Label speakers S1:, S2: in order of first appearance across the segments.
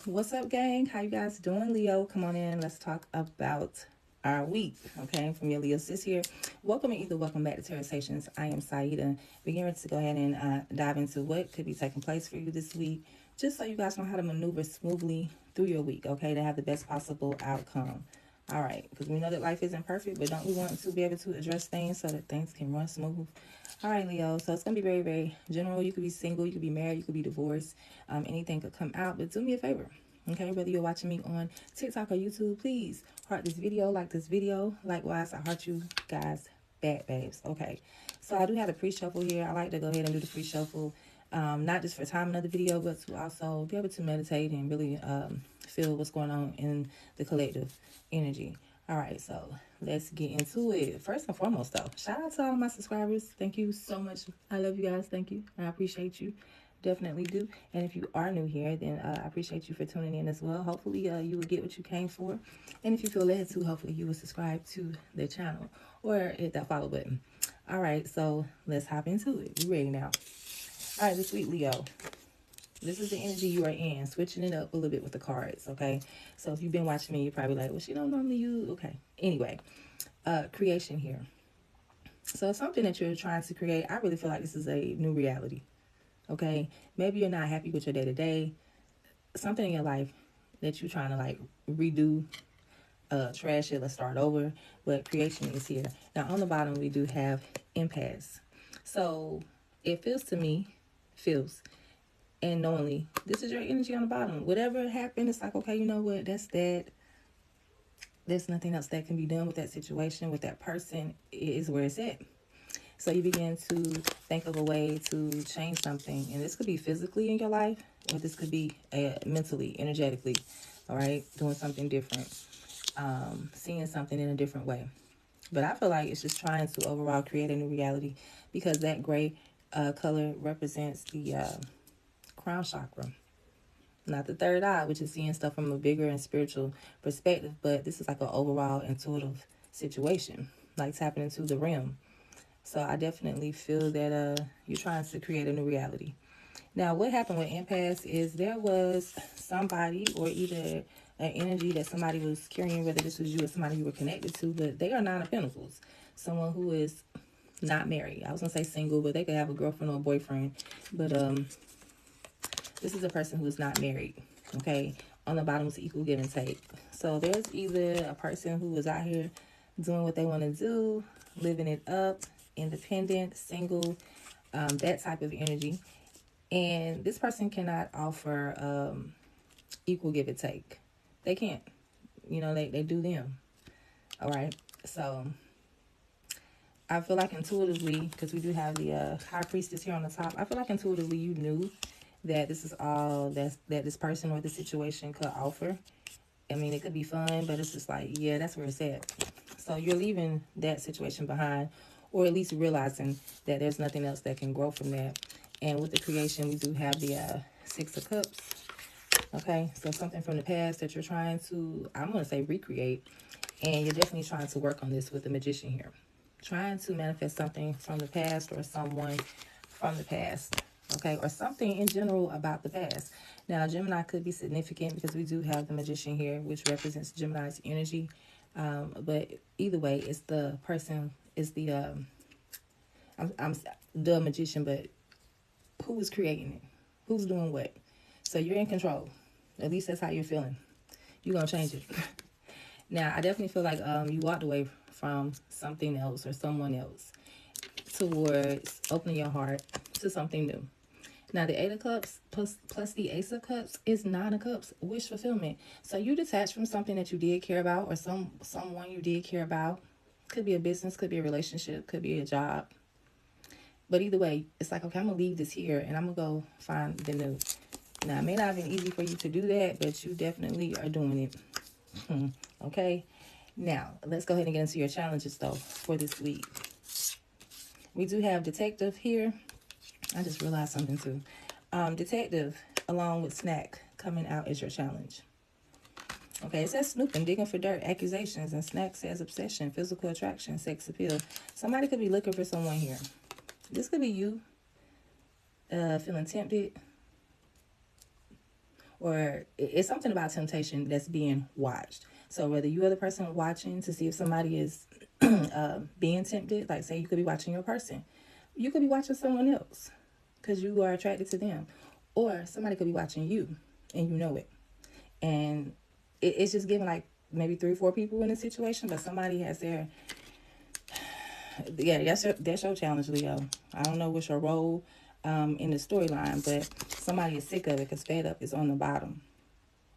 S1: What's up, gang? How you guys doing? Leo, come on in. Let's talk about our week. Okay, from your Leo sis here. Welcome and either welcome back to TarotSaytions. I am Saida. Beginning to go ahead and dive into what could be taking place for you this week, just so you guys know how to maneuver smoothly through your week. Okay, to have the best possible outcome. All right, because we know that life isn't perfect, but don't we want to be able to address things so that things can run smooth? All right, Leo. So it's gonna be very, very general. You could be single, you could be married, you could be divorced. Anything could come out, but do me a favor. Okay, whether you're watching me on TikTok or YouTube, please heart this video, like this video. Likewise, I heart you guys bad babes. Okay, so I do have a pre-shuffle here. I like to go ahead and do the pre-shuffle, not just for timing of the video, but to also be able to meditate and really feel what's going on in the collective energy. All right, so let's get into it. First and foremost, though, shout out to all of my subscribers. Thank you so much. I love you guys. Thank you. I appreciate you. Definitely do. And if you are new here, then I appreciate you for tuning in as well. Hopefully, you will get what you came for. And if you feel led to, hopefully you will subscribe to the channel or hit that follow button. All right, so let's hop into it. You ready now? All right, this week, Leo. This is the energy you are in, switching it up a little bit with the cards, okay? So if you've been watching me, you're probably like, well, she don't normally use, okay. Anyway, creation here. So something that you're trying to create, I really feel like this is a new reality, okay? Maybe you're not happy with your day-to-day, something in your life that you're trying to like redo, trash it, let's start over, but creation is here. Now on the bottom, we do have impasse. So it feels and knowingly, this is your energy on the bottom. Whatever happened, it's like, okay, you know what, that's that. There's nothing else that can be done with that situation, with that person. It is where it's at. So you begin to think of a way to change something. And this could be physically in your life, or this could be mentally, energetically, all right? Doing something different, seeing something in a different way. But I feel like it's just trying to overall create a new reality, because that gray color represents the crown chakra, not the third eye, which is seeing stuff from a bigger and spiritual perspective, but this is like an overall intuitive situation, like tapping into the realm. So I definitely feel that you're trying to create a new reality. Now, what happened with impasse is there was somebody, or either an energy that somebody was carrying, whether this was you or somebody you were connected to, but they are Nine of Pentacles. Someone who is not married. I was gonna say single, but they could have a girlfriend or a boyfriend. But this is a person who is not married. Okay, on the bottom is equal give and take. So there's either a person who is out here doing what they want to do, living it up, independent, single, that type of energy. And this person cannot offer equal give and take. They can't. You know, they do them. All right. So I feel like intuitively, because we do have the high priestess here on the top, I feel like intuitively you knew that this is all that this person or the situation could offer. I mean, it could be fun, but it's just like, yeah, that's where it's at. So you're leaving that situation behind, or at least realizing that there's nothing else that can grow from that. And with the creation, we do have the Six of Cups. Okay, so something from the past that you're trying to, I'm going to say recreate. And you're definitely trying to work on this with the Magician here. Trying to manifest something from the past, or someone from the past. Okay, or something in general about the past. Now, Gemini could be significant because we do have the Magician here, which represents Gemini's energy. But either way, it's the person, it's the, I'm the Magician, but who is creating it? Who's doing what? So you're in control. At least that's how you're feeling. You're going to change it. Now, I definitely feel like you walked away from something else or someone else towards opening your heart to something new. Now, the Eight of Cups plus the Ace of Cups is Nine of Cups, wish fulfillment. So you detached from something that you did care about, or someone you did care about. Could be a business, could be a relationship, could be a job. But either way, it's like, okay, I'm going to leave this here and I'm going to go find the new. Now, it may not have been easy for you to do that, but you definitely are doing it. Okay? Now, let's go ahead and get into your challenges, though, for this week. We do have Detective here. I just realized something, too. Detective, along with Snack, coming out as your challenge. Okay, it says snooping, digging for dirt, accusations, and Snack says obsession, physical attraction, sex appeal. Somebody could be looking for someone here. This could be you feeling tempted, or it's something about temptation that's being watched. So whether you are the person watching to see if somebody is being tempted, like say you could be watching your person, you could be watching someone else because you are attracted to them, or somebody could be watching you and you know it. And it's just giving like maybe 3 or 4 people in a situation, but somebody has their, yeah, that's your challenge, Leo. I don't know what's your role in the storyline, but somebody is sick of it because fed up is on the bottom.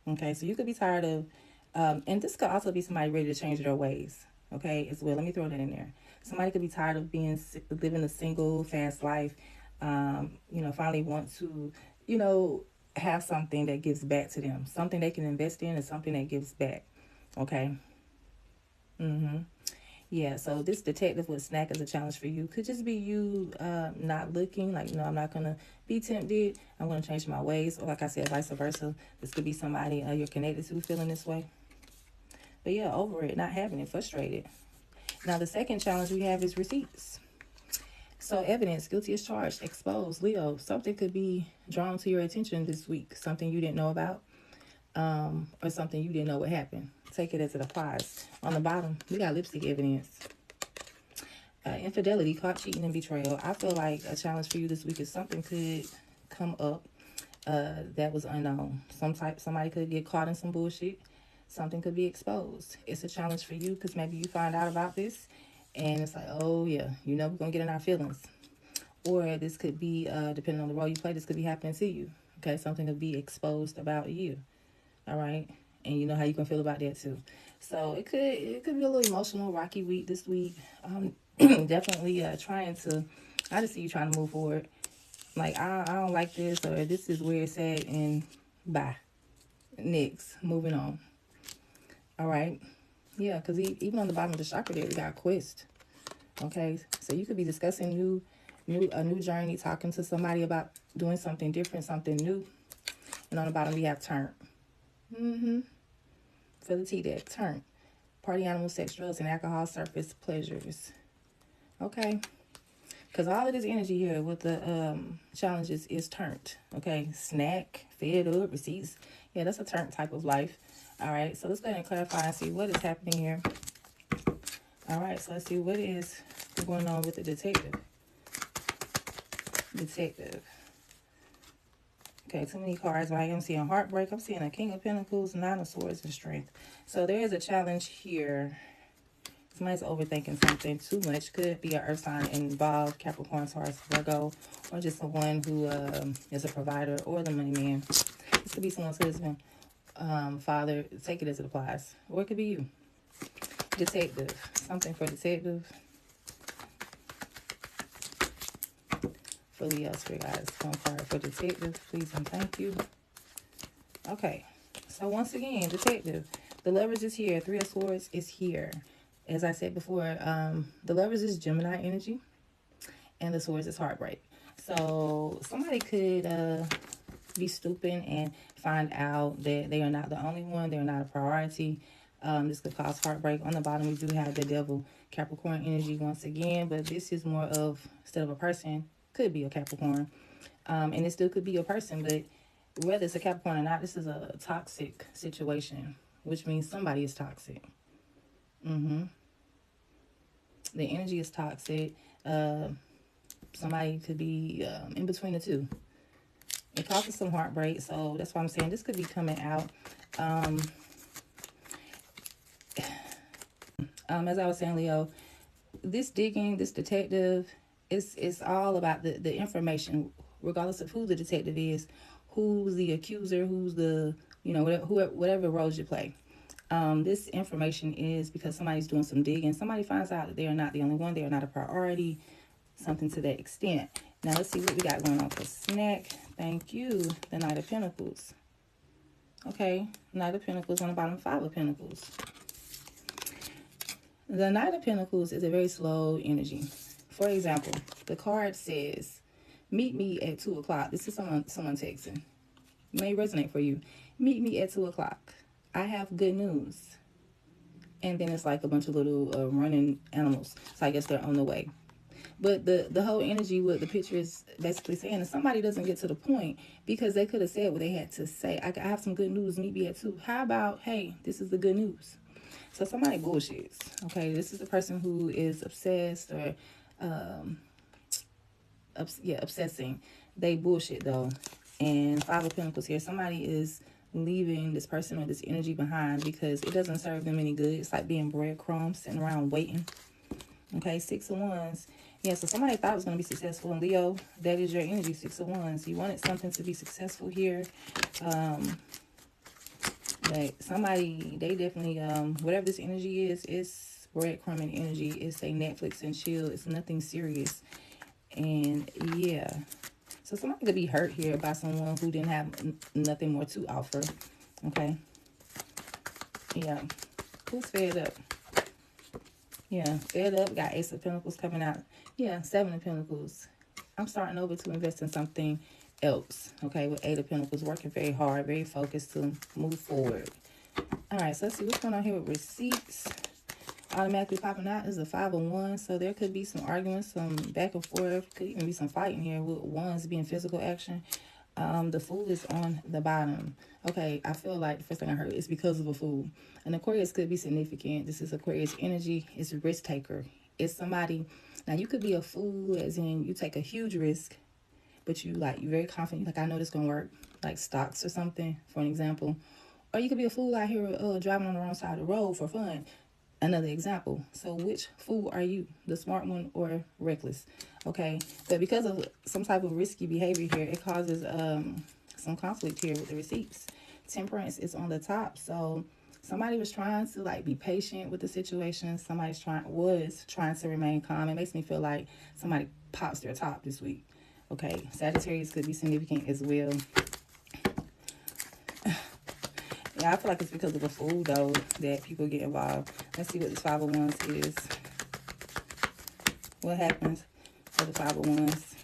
S1: Okay, so you could be tired of, and this could also be somebody ready to change their ways. Okay, as well. Let me throw that in there. Somebody could be tired of living a single fast life. Finally want to, you know, have something that gives back to them, something they can invest in, and something that gives back. Okay. Mm-hmm. Yeah, so this detective with snack as a challenge for you could just be you not looking like, I'm not going to be tempted. I'm going to change my ways. Or like I said, vice versa. This could be somebody you're connected to feeling this way. But yeah, over it, not having it, frustrated. Now, the second challenge we have is receipts. So evidence, guilty as charged, exposed. Leo, something could be drawn to your attention this week. Something you didn't know about, or something you didn't know what happened. Take it as it applies. On the bottom, we got lipstick evidence. Infidelity, caught cheating, and betrayal. I feel like a challenge for you this week is something could come up that was unknown. Somebody could get caught in some bullshit. Something could be exposed. It's a challenge for you because maybe you find out about this and it's like, oh yeah, we're gonna get in our feelings. Or this could be, depending on the role you play, this could be happening to you. Okay, something could be exposed about you. All right, and you know how you can feel about that too. So it could be a little emotional, rocky week this week. Definitely trying to. I just see you trying to move forward. Like I don't like this, or this is where it's at, and bye. Next, moving on. All right, yeah, because even on the bottom of the chakra there, we got quest. Okay, so you could be discussing a new journey, talking to somebody about doing something different, something new. And on the bottom we have turn. Mm-hmm. For the T deck, turn. Party animals, sex, drugs, and alcohol, surface pleasures. Okay. Because all of this energy here with the challenges is turned. Okay. Snack, fed up, receipts. Yeah, that's a turn type of life. All right. So let's go ahead and clarify and see what is happening here. All right. So let's see what is going on with the detective. Detective. Okay, too many cards, right? I'm seeing heartbreak. I'm seeing a King of Pentacles, Nine of Swords, and Strength. So there is a challenge here. Somebody's overthinking something too much. Could be an earth sign involved, Capricorn, Taurus, Virgo, or just someone who is a provider or the money man. This could be someone's husband, father. Take it as it applies. Or it could be you. Detective. Something for detective. For Leo, spirit guys. One card for detective, please and thank you. Okay. So once again, detective. The Lovers is here. Three of Swords is here. As I said before, the Lovers is Gemini energy, and the Swords is heartbreak. So somebody could be stupid and find out that they are not the only one. They're not a priority. This could cause heartbreak. On the bottom, we do have the Devil, Capricorn energy once again, but this is more of, instead of a person, could be a Capricorn. And it still could be a person, but whether it's a Capricorn or not, this is a toxic situation, which means somebody is toxic. Mm-hmm. The energy is toxic. Somebody could be in between the two. It causes some heartbreak, so that's why I'm saying this could be coming out. As I was saying, Leo, this digging, this detective, it's all about the information, regardless of who the detective is, who's the accuser, who's the, whatever roles you play. This information is because somebody's doing some digging. Somebody finds out that they are not the only one. They are not a priority. Something to that extent. Now let's see what we got going on for snack. Thank you. The Knight of Pentacles. Okay. Knight of Pentacles on the bottom. Five of Pentacles. The Knight of Pentacles is a very slow energy. For example, the card says, meet me at 2 o'clock. This is someone texting. It may resonate for you. Meet me at 2 o'clock. I have good news. And then it's like a bunch of little running animals. So I guess they're on the way. But the whole energy, what the picture is basically saying, is somebody doesn't get to the point because they could have said what they had to say. I have some good news, meet me at 2. How about, hey, this is the good news? So somebody bullshits. Okay, this is a person who is obsessed or, obsessing. They bullshit though. And 5 of Pentacles here. Somebody is leaving this person or this energy behind because it doesn't serve them any good. It's like being breadcrumbs, sitting around waiting. Okay, 6 of Wands. Yeah, so somebody thought it was going to be successful. And Leo, that is your energy, 6 of Wands. You wanted something to be successful here. But somebody, they definitely, whatever this energy is, it's breadcrumbing energy. It's a Netflix and chill. It's nothing serious. And yeah. So somebody could be hurt here by someone who didn't have nothing more to offer. Okay. Yeah. Who's fed up? Yeah, fed up. Got Ace of Pentacles coming out. Yeah, 7 of Pentacles. I'm starting over to invest in something else. Okay, with 8 of Pentacles. Working very hard, very focused to move forward. All right, so let's see what's going on here with receipts. Automatically popping out is a 5 of Wands. So there could be some arguments, some back and forth. Could even be some fighting here with Wands being physical action. The Fool is on the bottom. Okay, I feel like the first thing I heard is because of a Fool. An Aquarius could be significant. This is Aquarius energy. It's a risk taker. It's somebody. Now, you could be a fool as in you take a huge risk, but you're very confident. Like, I know this going to work. Like stocks or something, for an example. Or you could be a fool out here driving on the wrong side of the road for fun. Another example. So which fool are you? The smart one or reckless? Okay. But because of some type of risky behavior here, it causes some conflict here with the receipts. Temperance is on the top. So somebody was trying to be patient with the situation. Somebody was trying to remain calm. It makes me feel like somebody pops their top this week. Okay. Sagittarius could be significant as well. Yeah, I feel like it's because of a Fool, though, that people get involved. Let's see what this 5 of Wands is. What happens for the 5 of Wands?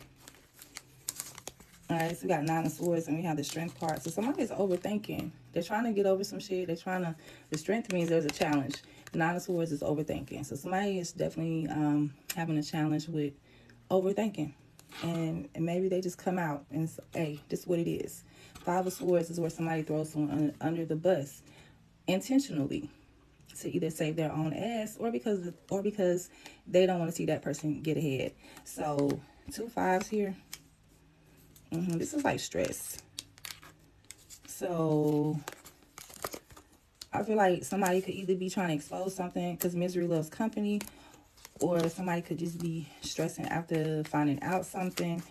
S1: All right, so we got 9 of Swords, and we have the Strength card. So somebody is overthinking. They're trying to get over some shit. The Strength means there's a challenge. The 9 of Swords is overthinking. So somebody is definitely having a challenge with overthinking. And maybe they just come out and say, hey, this is what it is. 5 of Swords is where somebody throws someone under the bus intentionally to either save their own ass or because they don't want to see that person get ahead. So 2 5s here. This is like stress. So I feel like somebody could either be trying to expose something because misery loves company, or somebody could just be stressing after finding out something.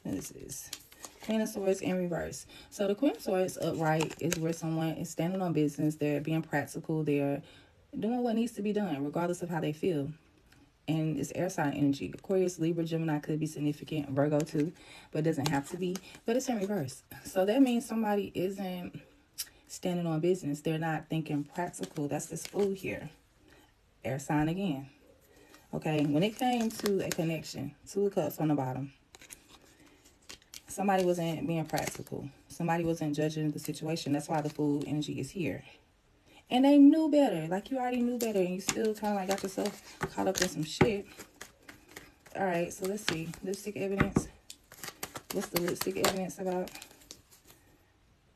S1: This is Queen of Swords in reverse. So the Queen of Swords upright is where someone is standing on business. They're being practical. They're doing what needs to be done, regardless of how they feel. And it's air sign energy. Aquarius, Libra, Gemini could be significant. Virgo too, but it doesn't have to be. But it's in reverse. So that means somebody isn't standing on business. They're not thinking practical. That's this Fool here. Air sign again. Okay, when it came to a connection, 2 of Cups on the bottom. Somebody wasn't being practical. Somebody wasn't judging the situation. That's why the Fool energy is here. And they knew better. Like, you already knew better. And you still kind of got yourself caught up in some shit. All right, so let's see. Lipstick evidence. What's the lipstick evidence about?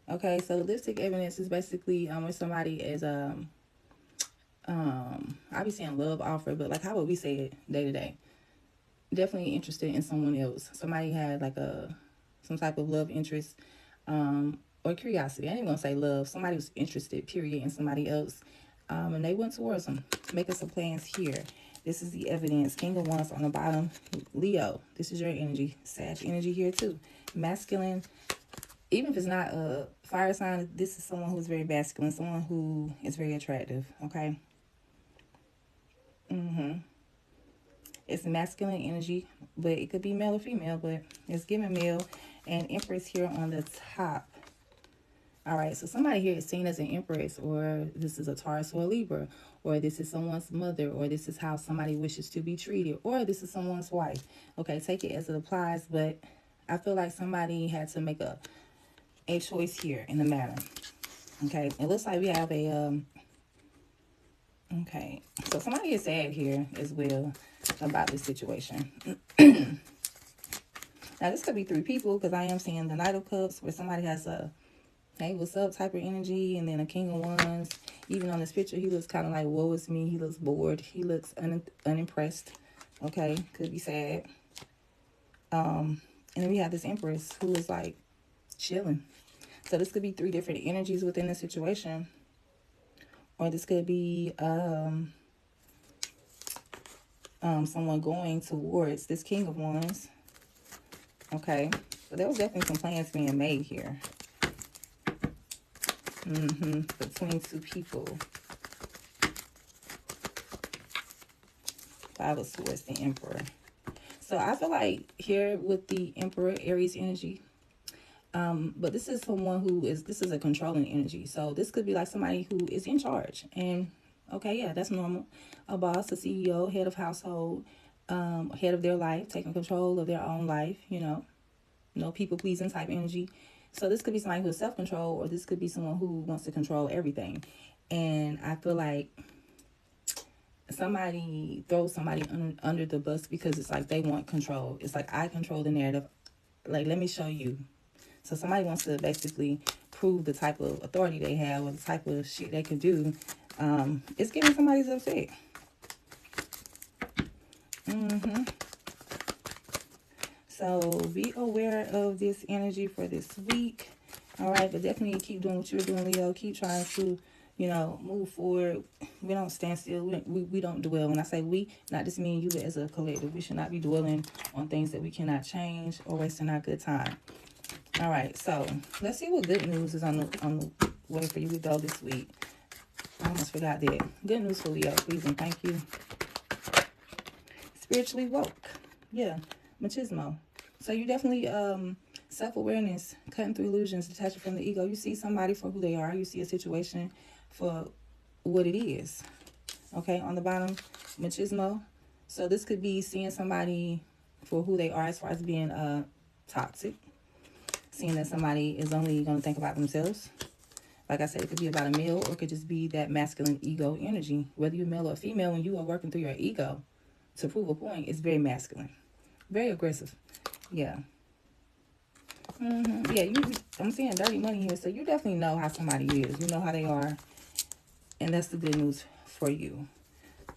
S1: Okay, so the lipstick evidence is basically when somebody is, I be saying love offer, but how would we say it day to day? Definitely interested in someone else. Somebody had some type of love interest or curiosity. I ain't gonna say love. Somebody was interested, period, in somebody else. And they went towards them, making some plans here. This is the evidence. King of Wands on the bottom. Leo, this is your energy. Sag energy here too. Masculine. Even if it's not a fire sign, this is someone who's very masculine. Someone who is very attractive, okay? It's masculine energy, but it could be male or female, but it's giving male. And Empress here on the top. All right, so somebody here is seen as an Empress, or this is a Taurus or a Libra, or this is someone's mother, or this is how somebody wishes to be treated, or this is someone's wife. Okay, take it as it applies, but I feel like somebody had to make a choice here in the matter. Okay, it looks like we have a Okay, so somebody is sad here as well about this situation. Now, this could be three people because I am seeing the Knight of Cups where somebody has a, hey, what's up type of energy, and then a King of Wands. Even on this picture, he looks kind of like, woe is me. He looks bored. He looks unimpressed. Okay, could be sad. And then we have this Empress who is like chilling. So this could be three different energies within the situation. Or this could be someone going towards this King of Wands. Okay, but there was definitely some plans being made here. Between two people. Five of Swords, the Emperor. So I feel like here with the Emperor, Aries energy, but this is someone who is, this is a controlling energy. So this could be like somebody who is in charge. And okay, yeah, that's normal. A boss, a CEO, head of household, head of their life, taking control of their own life, you know, no people pleasing type energy. So this could be somebody who is self-control, or this could be someone who wants to control everything. And I feel like somebody throws somebody under the bus because it's like they want control. It's like, I control the narrative. Like, let me show you. So somebody wants to basically prove the type of authority they have or the type of shit they can do. It's getting somebody's upset. So be aware of this energy for this week. All right, but definitely keep doing what you're doing, Leo. Keep trying to, you know, move forward. We don't stand still. We don't dwell. When I say we, not just me and you, but as a collective. We should not be dwelling on things that we cannot change or wasting our good time. All right, so let's see what good news is on the way for you to go this week. I almost forgot that. Good news for Leo, please and thank you. Spiritually woke. Yeah, machismo. So you definitely self-awareness, cutting through illusions, detaching from the ego. You see somebody for who they are. You see a situation for what it is. Okay, on the bottom, machismo. So this could be seeing somebody for who they are as far as being toxic. Seeing that somebody is only going to think about themselves. Like I said, it could be about a male, or it could just be that masculine ego energy. Whether you're male or female, when you are working through your ego to prove a point, it's very masculine. Very aggressive. Yeah. Yeah, I'm seeing dirty money here. So you definitely know how somebody is. You know how they are. And that's the good news for you.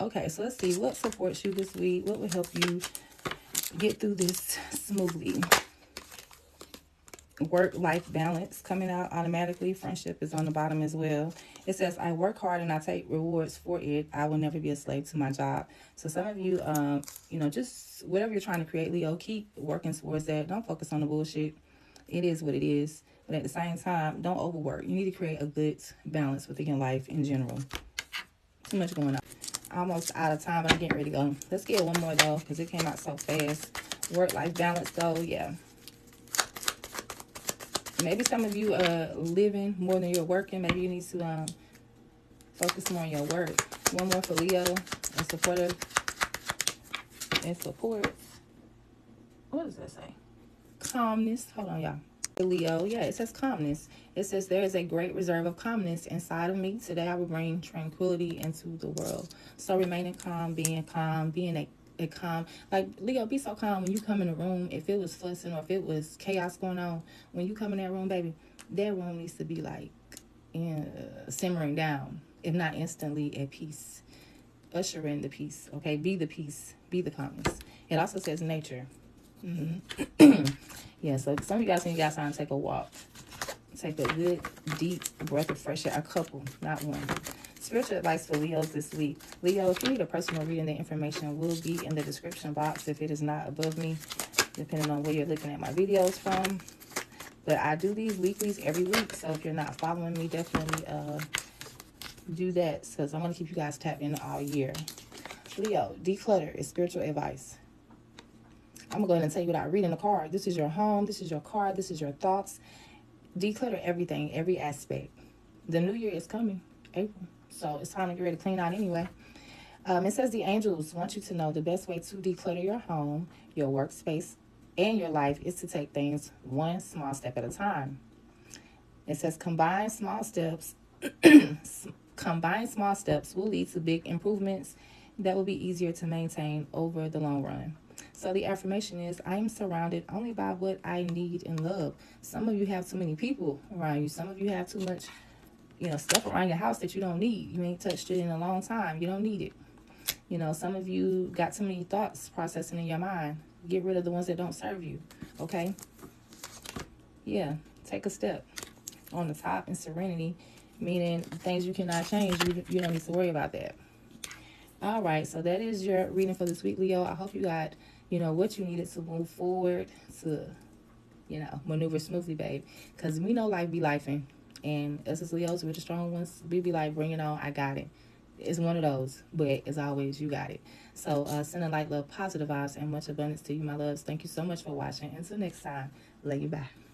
S1: Okay, so let's see. What supports you this week? What will help you get through this smoothly? Work-life balance coming out automatically. Friendship is on the bottom as well. It says, I work hard and I take rewards for it. I will never be a slave to my job. So some of you, you know, just whatever you're trying to create, Leo, keep working towards that. Don't focus on the bullshit. It is what it is. But at the same time, don't overwork. You need to create a good balance within your life in general. Too much going on. Almost out of time, but I'm getting ready to go. Let's get one more, though, because it came out so fast. Work-life balance, though, yeah. Maybe some of you are living more than you're working. Maybe you need to focus more on your work. One more for Leo. And supportive. And supports. What does that say? Calmness. Hold on, y'all. Leo, yeah, it says calmness. It says, there is a great reserve of calmness inside of me. Today I will bring tranquility into the world. So remaining calm, being a calm, like Leo, be so calm when you come in a room. If it was fussing or if it was chaos going on, when you come in that room, baby, that room needs to be like simmering down, if not instantly at peace. Usher in the peace, okay? Be the peace, be the calmness. It also says nature. Yeah, so some of you guys need time to take a walk. Take a good, deep breath of fresh air. A couple, not one. Spiritual advice for Leos this week. Leo, if you need a personal reading, the information will be in the description box if it is not above me, depending on where you're looking at my videos from. But I do these weeklies every week, so if you're not following me, definitely do that, because I want to keep you guys tapped in all year. Leo, declutter is spiritual advice. I'm going to go ahead and tell you without reading the card. This is your home. This is your car. This is your thoughts. Declutter everything, every aspect. The new year is coming, April. So it's time to get ready to clean out anyway. It says the angels want you to know the best way to declutter your home, your workspace, and your life is to take things one small step at a time. It says combine small steps Combined small steps will lead to big improvements that will be easier to maintain over the long run. So the affirmation is, I am surrounded only by what I need and love. Some of you have too many people around you. Some of you have too much, stuff around your house that you don't need. You ain't touched it in a long time. You don't need it. Some of you got too many thoughts processing in your mind. Get rid of the ones that don't serve you. Okay? Yeah. Take a step. On the top in serenity, meaning things you cannot change. You don't need to worry about that. All right. So that is your reading for this week, Leo. I hope you got, what you needed to move forward to, maneuver smoothly, babe. Because we know life be lifing. And us as Leos, we're the strong ones. We be like, bring it on. I got it. It's one of those, but as always, you got it. So send a light, love, positive vibes, and much abundance to you, my loves. Thank you so much for watching. Until next time, love you, bye.